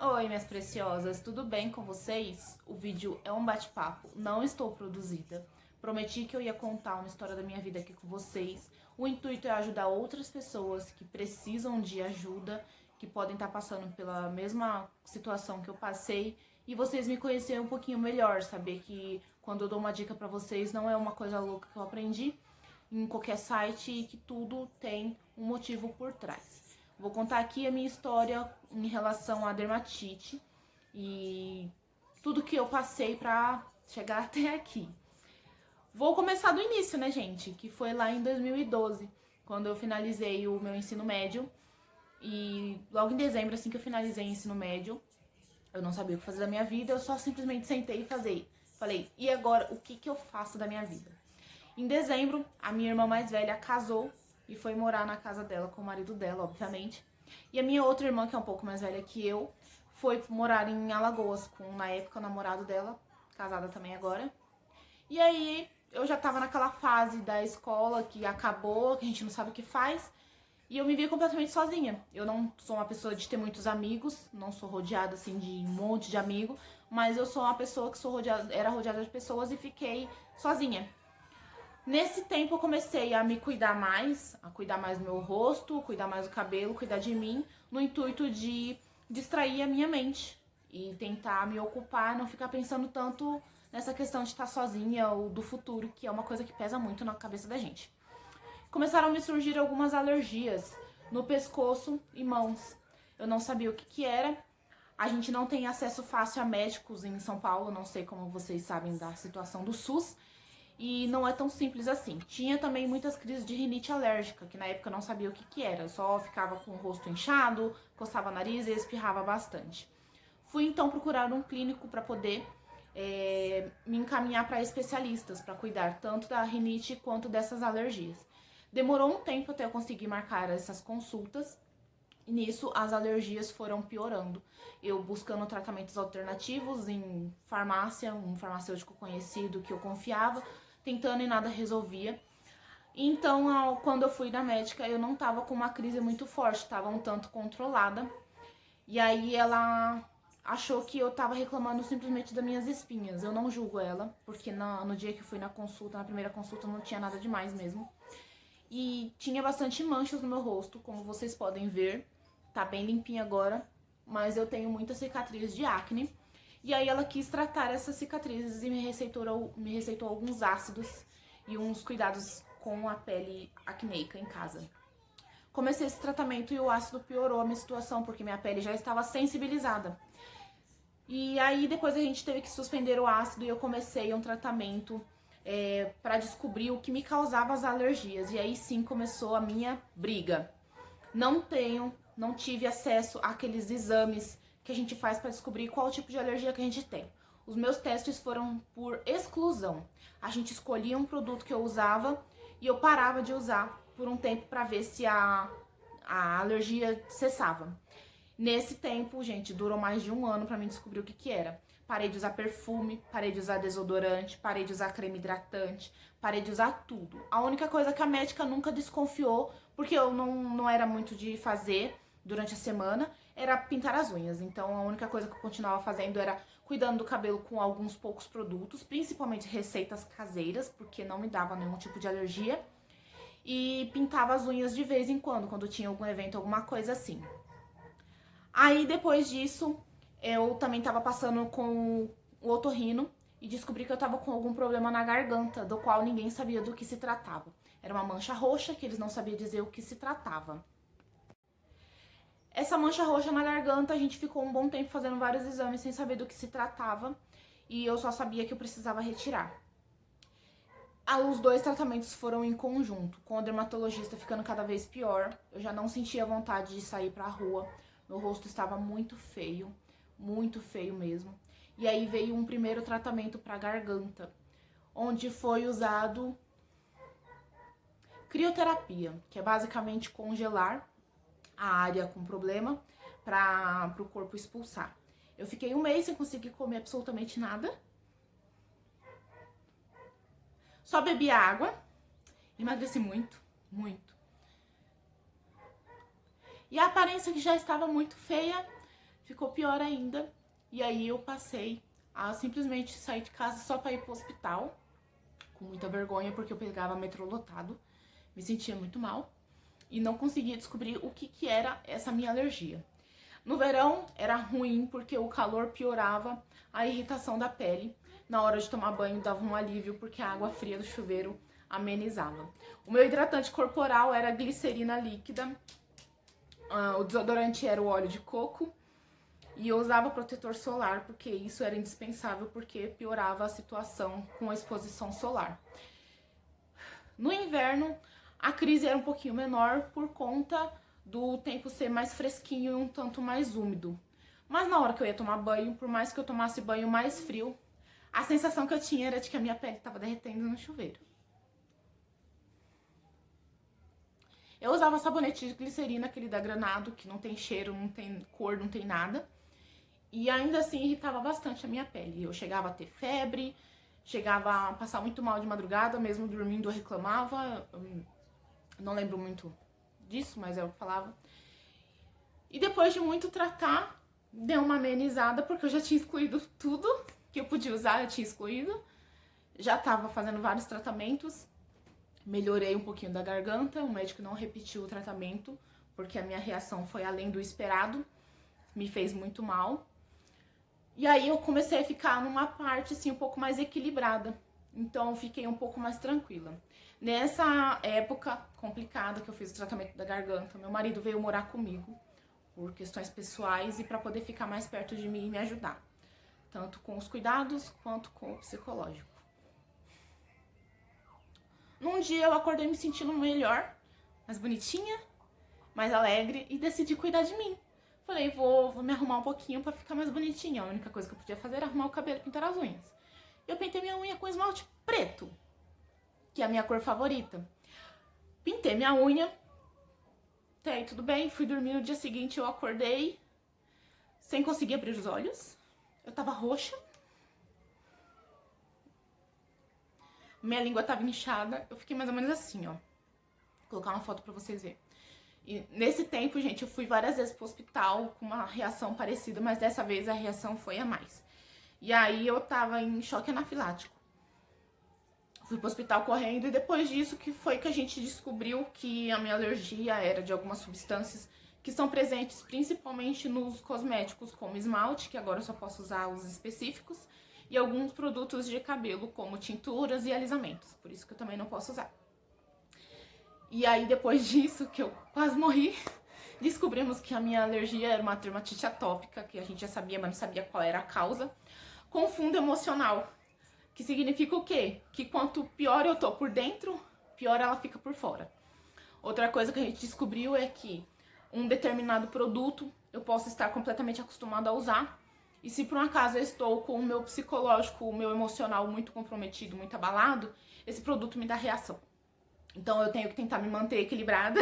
Oi, minhas preciosas, tudo bem com vocês? O vídeo é um bate-papo, não estou produzida. Prometi que eu ia contar uma história da minha vida aqui com vocês. O intuito é ajudar outras pessoas que precisam de ajuda, que podem estar passando pela mesma situação que eu passei, e vocês me conhecerem um pouquinho melhor, saber que quando eu dou uma dica pra vocês não é uma coisa louca que eu aprendi em qualquer site e que tudo tem um motivo por trás. Vou contar aqui a minha história em relação à dermatite e tudo que eu passei pra chegar até aqui. Vou começar do início, né, gente? Que foi lá em 2012, quando eu finalizei o meu ensino médio. E logo em dezembro, assim que eu finalizei o ensino médio, eu não sabia o que fazer da minha vida, eu só simplesmente sentei e falei, e agora, o que eu faço da minha vida? Em dezembro, a minha irmã mais velha casou e foi morar na casa dela com o marido dela, obviamente. E a minha outra irmã, que é um pouco mais velha que eu, foi morar em Alagoas com, na época, o namorado dela, casada também agora. E aí, eu já tava naquela fase da escola que acabou, que a gente não sabe o que faz. E eu me vi completamente sozinha. Eu não sou uma pessoa de ter muitos amigos, não sou rodeada assim de um monte de amigos, mas eu sou uma pessoa que era rodeada de pessoas e fiquei sozinha. Nesse tempo eu comecei a me cuidar mais, a cuidar mais do meu rosto, cuidar mais do cabelo, cuidar de mim, no intuito de distrair a minha mente e tentar me ocupar, não ficar pensando tanto nessa questão de estar sozinha ou do futuro, que é uma coisa que pesa muito na cabeça da gente. Começaram a me surgir algumas alergias no pescoço e mãos. Eu não sabia o que era. A gente não tem acesso fácil a médicos em São Paulo, não sei como vocês sabem da situação do SUS. E não é tão simples assim. Tinha também muitas crises de rinite alérgica, que na época eu não sabia o que era. Eu só ficava com o rosto inchado, coçava o nariz e espirrava bastante. Fui então procurar um clínico para poder me encaminhar para especialistas, para cuidar tanto da rinite quanto dessas alergias. Demorou um tempo até eu conseguir marcar essas consultas. E nisso, as alergias foram piorando. Eu buscando tratamentos alternativos em farmácia, um farmacêutico conhecido que eu confiava, tentando e nada resolvia. Então, quando eu fui na médica, eu não tava com uma crise muito forte, tava um tanto controlada. E aí ela achou que eu tava reclamando simplesmente das minhas espinhas. Eu não julgo ela, porque no dia que eu fui na consulta, na primeira consulta, não tinha nada demais mesmo. E tinha bastante manchas no meu rosto, como vocês podem ver. Tá bem limpinha agora, mas eu tenho muita cicatriz de acne. E aí ela quis tratar essas cicatrizes e me receitou alguns ácidos e uns cuidados com a pele acneica em casa. Comecei esse tratamento e o ácido piorou a minha situação, porque minha pele já estava sensibilizada. E aí depois a gente teve que suspender o ácido e eu comecei um tratamento para descobrir o que me causava as alergias. E aí sim começou a minha briga. Não tive acesso àqueles exames que a gente faz para descobrir qual tipo de alergia que a gente tem. Os meus testes foram por exclusão. A gente escolhia um produto que eu usava e eu parava de usar por um tempo para ver se a alergia cessava. Nesse tempo, gente, durou mais de um ano para mim descobrir o que era. Parei de usar perfume, parei de usar desodorante, parei de usar creme hidratante, parei de usar tudo. A única coisa que a médica nunca desconfiou, porque eu não era muito de fazer durante a semana, era pintar as unhas. Então a única coisa que eu continuava fazendo era cuidando do cabelo com alguns poucos produtos, principalmente receitas caseiras, porque não me dava nenhum tipo de alergia. E pintava as unhas de vez em quando tinha algum evento, alguma coisa assim. Aí depois disso, eu também tava passando com o otorrino e descobri que eu tava com algum problema na garganta, do qual ninguém sabia do que se tratava. Era uma mancha roxa que eles não sabiam dizer o que se tratava. Essa mancha roxa na garganta, a gente ficou um bom tempo fazendo vários exames sem saber do que se tratava e eu só sabia que eu precisava retirar. Os dois tratamentos foram em conjunto, com o dermatologista ficando cada vez pior. Eu já não sentia vontade de sair pra rua. Meu rosto estava muito feio mesmo. E aí veio um primeiro tratamento para garganta, onde foi usado crioterapia, que é basicamente congelar a área com problema para o corpo expulsar. Eu fiquei um mês sem conseguir comer absolutamente nada. Só bebi água, emagreci muito. E a aparência que já estava muito feia ficou pior ainda. E aí eu passei a simplesmente sair de casa só para ir pro hospital, com muita vergonha, porque eu pegava metrô lotado, me sentia muito mal e não conseguia descobrir o que era essa minha alergia. No verão era ruim porque o calor piorava a irritação da pele. Na hora de tomar banho dava um alívio porque a água fria do chuveiro amenizava. O meu hidratante corporal era glicerina líquida, o desodorante era o óleo de coco e eu usava protetor solar porque isso era indispensável porque piorava a situação com a exposição solar. No inverno a crise era um pouquinho menor por conta do tempo ser mais fresquinho e um tanto mais úmido. Mas na hora que eu ia tomar banho, por mais que eu tomasse banho mais frio, a sensação que eu tinha era de que a minha pele estava derretendo no chuveiro. Eu usava sabonete de glicerina, aquele da Granado, que não tem cheiro, não tem cor, não tem nada. E ainda assim irritava bastante a minha pele. Eu chegava a ter febre, chegava a passar muito mal de madrugada, mesmo dormindo eu reclamava. Não lembro muito disso, mas é o que falava. E depois de muito tratar, deu uma amenizada, porque eu já tinha excluído tudo que eu podia usar, eu tinha excluído. Já tava fazendo vários tratamentos, melhorei um pouquinho da garganta, o médico não repetiu o tratamento, porque a minha reação foi além do esperado, me fez muito mal. E aí eu comecei a ficar numa parte assim um pouco mais equilibrada, então eu fiquei um pouco mais tranquila. Nessa época complicada que eu fiz o tratamento da garganta, meu marido veio morar comigo por questões pessoais e para poder ficar mais perto de mim e me ajudar, tanto com os cuidados quanto com o psicológico. Num dia eu acordei me sentindo melhor, mais bonitinha, mais alegre e decidi cuidar de mim. Falei, vou me arrumar um pouquinho pra ficar mais bonitinha. A única coisa que eu podia fazer era arrumar o cabelo e pintar as unhas. Eu pintei minha unha com esmalte preto, que é a minha cor favorita. Pintei minha unha, até aí tudo bem, fui dormir. No dia seguinte eu acordei sem conseguir abrir os olhos. Eu tava roxa. Minha língua tava inchada. Eu fiquei mais ou menos assim, ó. Vou colocar uma foto pra vocês verem. E nesse tempo, gente, eu fui várias vezes pro hospital com uma reação parecida, mas dessa vez a reação foi a mais. E aí eu tava em choque anafilático. Fui pro hospital correndo e depois disso que foi que a gente descobriu que a minha alergia era de algumas substâncias que estão presentes principalmente nos cosméticos, como esmalte, que agora eu só posso usar os específicos, e alguns produtos de cabelo, como tinturas e alisamentos. Por isso que eu também não posso usar. E aí, depois disso, que eu quase morri, descobrimos que a minha alergia era uma dermatite atópica, que a gente já sabia, mas não sabia qual era a causa, com fundo emocional, que significa o quê? Que quanto pior eu tô por dentro, pior ela fica por fora. Outra coisa que a gente descobriu é que um determinado produto eu posso estar completamente acostumada a usar, e se por um acaso eu estou com o meu psicológico, o meu emocional muito comprometido, muito abalado, esse produto me dá reação. Então eu tenho que tentar me manter equilibrada,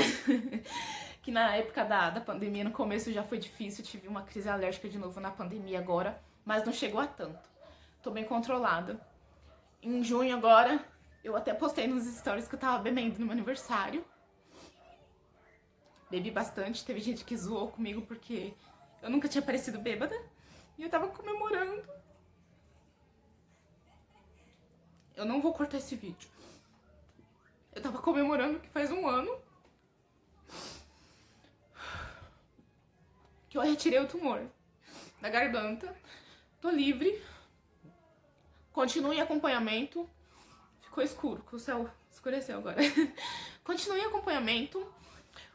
que na época da pandemia, no começo já foi difícil, tive uma crise alérgica de novo na pandemia agora, mas não chegou a tanto. Tô bem controlada. Em junho agora, eu até postei nos stories que eu tava bebendo no meu aniversário. Bebi bastante, teve gente que zoou comigo porque eu nunca tinha parecido bêbada e eu tava comemorando. Eu não vou cortar esse vídeo. Eu tava comemorando que faz um ano que eu retirei o tumor da garganta. Tô livre. Continue em acompanhamento. Ficou escuro, que o céu escureceu agora. Continue em acompanhamento.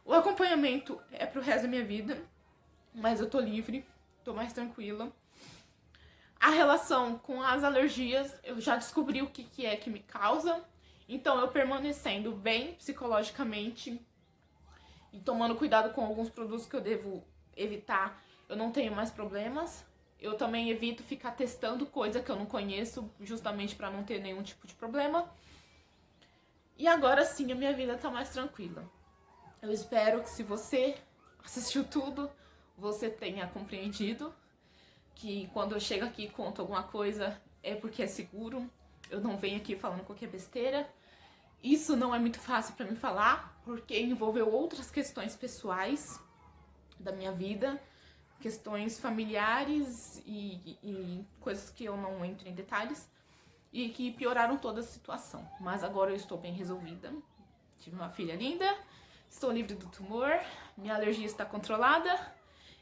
O acompanhamento é pro resto da minha vida, mas eu tô livre, tô mais tranquila. A relação com as alergias, eu já descobri o que é que me causa. Então, eu permanecendo bem psicologicamente e tomando cuidado com alguns produtos que eu devo evitar, eu não tenho mais problemas. Eu também evito ficar testando coisa que eu não conheço, justamente para não ter nenhum tipo de problema. E agora sim, a minha vida tá mais tranquila. Eu espero que se você assistiu tudo, você tenha compreendido que quando eu chego aqui e conto alguma coisa é porque é seguro. Eu não venho aqui falando qualquer besteira. Isso não é muito fácil pra mim falar, porque envolveu outras questões pessoais da minha vida, questões familiares e coisas que eu não entro em detalhes e que pioraram toda a situação. Mas agora eu estou bem resolvida. Tive uma filha linda, estou livre do tumor, minha alergia está controlada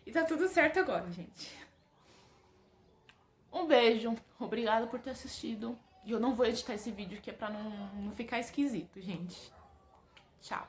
e tá tudo certo agora, gente. Um beijo, obrigada por ter assistido. E eu não vou editar esse vídeo que é pra não ficar esquisito, gente. Tchau.